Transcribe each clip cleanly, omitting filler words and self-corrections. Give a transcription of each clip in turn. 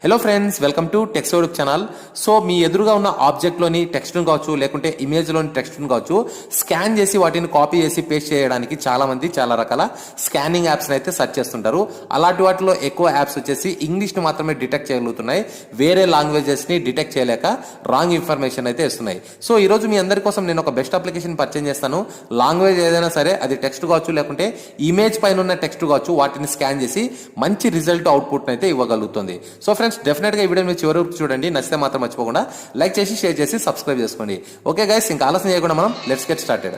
Hello friends, welcome to text YouTube channel. So మీ ఎదురుగా ఉన్న ఆబ్జెక్ట్లోని టెక్స్ట్ను కావచ్చు, లేకుంటే ఇమేజ్లోని టెక్స్ట్ను కావచ్చు, స్కాన్ చేసి వాటిని కాపీ చేసి పేస్ట్ చేయడానికి చాలా మంది చాలా రకాల స్కానింగ్ యాప్స్ని అయితే సెర్చ్ చేస్తుంటారు. అలాంటి వాటిలో ఎక్కువ యాప్స్ వచ్చేసి ఇంగ్లీష్ని మాత్రమే డిటెక్ట్ చేయగలుగుతున్నాయి, వేరే లాంగ్వేజెస్ని డిటెక్ట్ చేయలేక రాంగ్ ఇన్ఫర్మేషన్ అయితే ఇస్తున్నాయి. సో ఈరోజు మీ అందరి కోసం నేను ఒక బెస్ట్ అప్లికేషన్ పరిచయం చేస్తాను. లాంగ్వేజ్ ఏదైనా సరే, అది టెక్స్ట్ కావచ్చు లేకుంటే ఇమేజ్ పైన ఉన్న టెక్స్ట్ కావచ్చు, వాటిని స్కాన్ చేసి మంచి రిజల్ట్ అవుట్పుట్ అయితే ఇవ్వగలుగుతుంది. సో ఫ్రెండ్స్, డెఫినెట్ గా ఈ వీడియో మీరు చివరి వరకు చూడండి. నచ్చితే మాత్రం మర్చిపోకుండా లైక్ చేసి, షేర్ చేసి, సబ్స్క్రైబ్ చేసుకోండి. ఓకే గైస్, ఇంకా ఆలస్యం చేయకుండా మనం let's get started.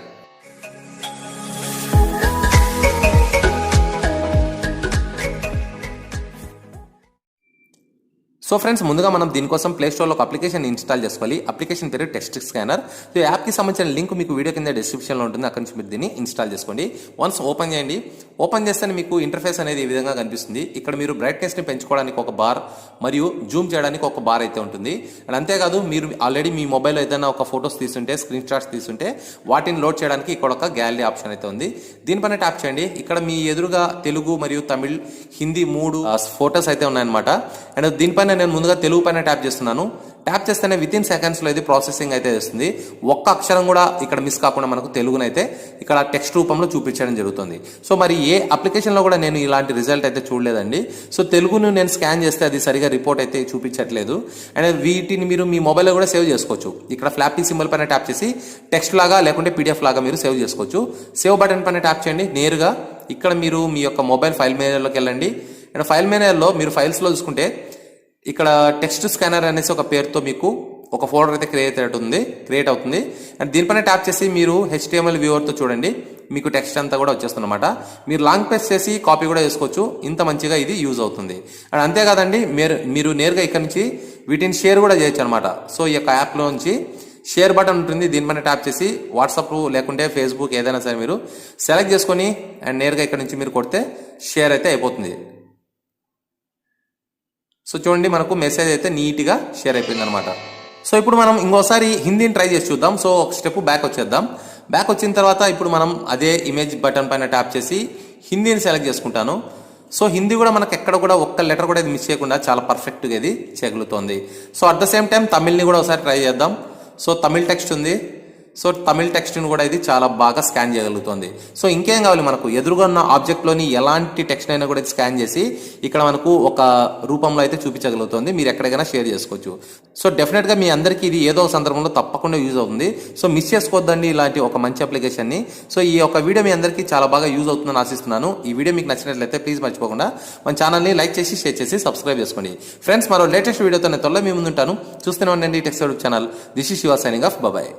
So friends, ముందుగా మనం దీనికోసం ప్లే స్టోర్లో ఒక అప్లికేషన్ ఇన్స్టాల్ చేసుకోవాలి. అప్లికేషన్ పేరు టెక్స్ట్ స్కానర్. సో యాప్కి సంబంధించిన లింక్ మీకు వీడియో కింద డిస్క్రిప్షన్లో ఉంటుంది. అక్కడి నుంచి మీరు దీన్ని ఇన్స్టాల్ చేసుకోండి. వన్స్ ఓపెన్ చేయండి. ఓపెన్ చేస్తే మీకు ఇంటర్ఫేస్ అనేది ఈ విధంగా కనిపిస్తుంది. ఇక్కడ మీరు బ్రైట్నెస్ని పెంచుకోవడానికి ఒక బార్ మరియు జూమ్ చేయడానికి ఒక బార్ అయితే ఉంటుంది. అండ్ అంతేకాదు, మీరు ఆల్రెడీ మీ మొబైల్లో ఏదైనా ఒక ఫొటోస్ తీసుంటే, స్క్రీన్ షాట్స్ తీసుంటే వాటిని లోడ్ చేయడానికి ఇక్కడ ఒక గ్యాలరీ ఆప్షన్ అయితే ఉంది. దీనిపైన ట్యాప్ చేయండి. ఇక్కడ మీ ఎదురుగా తెలుగు మరియు తమిళ్, హిందీ 3 ఫొటోస్ అయితే ఉన్నాయన్నమాట. అండ్ దీనిపైన నేను ముందుగా తెలుగు పైన ట్యాప్ చేస్తున్నాను. ట్యాప్ చేస్తేనే విత్ ఇన్ సెకండ్స్లో ఇది ప్రాసెసింగ్ అయితే చేస్తుంది. ఒక్క అక్షరం కూడా ఇక్కడ మిస్ కాకుండా మనకు తెలుగునైతే ఇక్కడ టెక్స్ట్ రూపంలో చూపించడం జరుగుతుంది. సో మరి ఏ అప్లికేషన్లో కూడా నేను ఇలాంటి రిజల్ట్ అయితే చూడలేదండి. సో తెలుగును నేను స్కాన్ చేస్తే అది సరిగా రిపోర్ట్ అయితే చూపించట్లేదు. అండ్ వీటిని మీరు మీ మొబైల్లో కూడా సేవ్ చేసుకోవచ్చు. ఇక్కడ ఫ్లాపీ సింబల్ పైన ట్యాప్ చేసి టెక్స్ట్ లాగా లేకుంటే పీడిఎఫ్ లాగా మీరు సేవ్ చేసుకోవచ్చు. సేవ్ బటన్ పైన ట్యాప్ చేయండి. నేరుగా ఇక్కడ మీరు మీ యొక్క మొబైల్ ఫైల్ మేనేజర్లోకి వెళ్ళండి. అండ్ ఫైల్ మేనేజర్లో మీరు ఫైల్స్లో చూసుకుంటే ఇక్కడ టెక్స్ట్ స్కానర్ అనేసి ఒక పేరుతో మీకు ఒక ఫోల్డర్ అయితే క్రియేట్ అవుతుంది. అండ్ దీనిపైన ట్యాప్ చేసి మీరు HTML వ్యూవర్తో చూడండి, మీకు టెక్స్ట్ అంతా కూడా వచ్చేస్తుందన్నమాట. మీరు లాంగ్ ప్రెస్ చేసి కాపీ కూడా చేసుకోవచ్చు. ఇంత మంచిగా ఇది యూజ్ అవుతుంది. అండ్ అంతేకాదండి, మీరు నేరుగా ఇక్కడ నుంచి వీటిని షేర్ కూడా చేయొచ్చు అనమాట. సో ఈ యొక్క యాప్లో నుంచి షేర్ బటన్ ఉంటుంది. దీనిపైన ట్యాప్ చేసి వాట్సాప్ లేకుంటే ఫేస్బుక్ ఏదైనా సరే మీరు సెలెక్ట్ చేసుకొని అండ్ నేరుగా ఇక్కడ నుంచి మీరు కొడితే షేర్ అయితే అయిపోతుంది. సో చూడండి, మనకు మెసేజ్ అయితే నీట్గా షేర్ అయిపోయింది అనమాట. సో ఇప్పుడు మనం ఇంకోసారి హిందీని ట్రై చేసి చూద్దాం. సో ఒక స్టెప్ బ్యాక్ వచ్చేద్దాం. బ్యాక్ వచ్చిన తర్వాత ఇప్పుడు మనం అదే ఇమేజ్ బటన్ పైన ట్యాప్ చేసి హిందీని సెలెక్ట్ చేసుకుంటాను. సో హిందీ కూడా మనకు ఎక్కడ కూడా ఒక్క లెటర్ కూడా ఇది మిస్ చేయకుండా చాలా పర్ఫెక్ట్గా ఇది చేయగలుగుతుంది. So at the same time తమిళ్ని కూడా ఒకసారి ట్రై చేద్దాం. సో తమిళ్ టెక్స్ట్ ఉంది. సో తమిళ్ టెక్స్ట్ని కూడా ఇది చాలా బాగా స్కాన్ చేయగలుగుతుంది. సో ఇంకేం కావాలి, మనకు ఎదురుగా ఉన్న ఆబ్జెక్ట్లోని ఎలాంటి టెక్స్ట్ అయినా కూడా స్కాన్ చేసి ఇక్కడ మనకు ఒక రూపంలో అయితే చూపించగలుగుతుంది. మీరు ఎక్కడికైనా షేర్ చేసుకోవచ్చు. సో డెఫినెట్గా మీ అందరికీ ఇది ఏదో ఒక సందర్భంలో తప్పకుండా యూజ్ అవుతుంది. సో మిస్ చేసుకోవద్దండి ఇలాంటి ఒక మంచి అప్లికేషన్ని. సో ఈ యొక్క వీడియో మీ అందరికీ చాలా బాగా యూజ్ అవుతుందని ఆశిస్తున్నాను. ఈ వీడియో మీకు నచ్చినట్లయితే ప్లీజ్ మర్చిపోకుండా మన ఛానల్ని లైక్ చేసి, షేర్ చేసి, సబ్స్క్రైబ్ చేసుకోండి. ఫ్రెండ్స్, మరో లేటెస్ట్ వీడియోతో నేను త్వరలో మీ ముందుంటాను. చూస్తూనే ఉండండి text YouTube channel. This is Shiva signing off. Bye.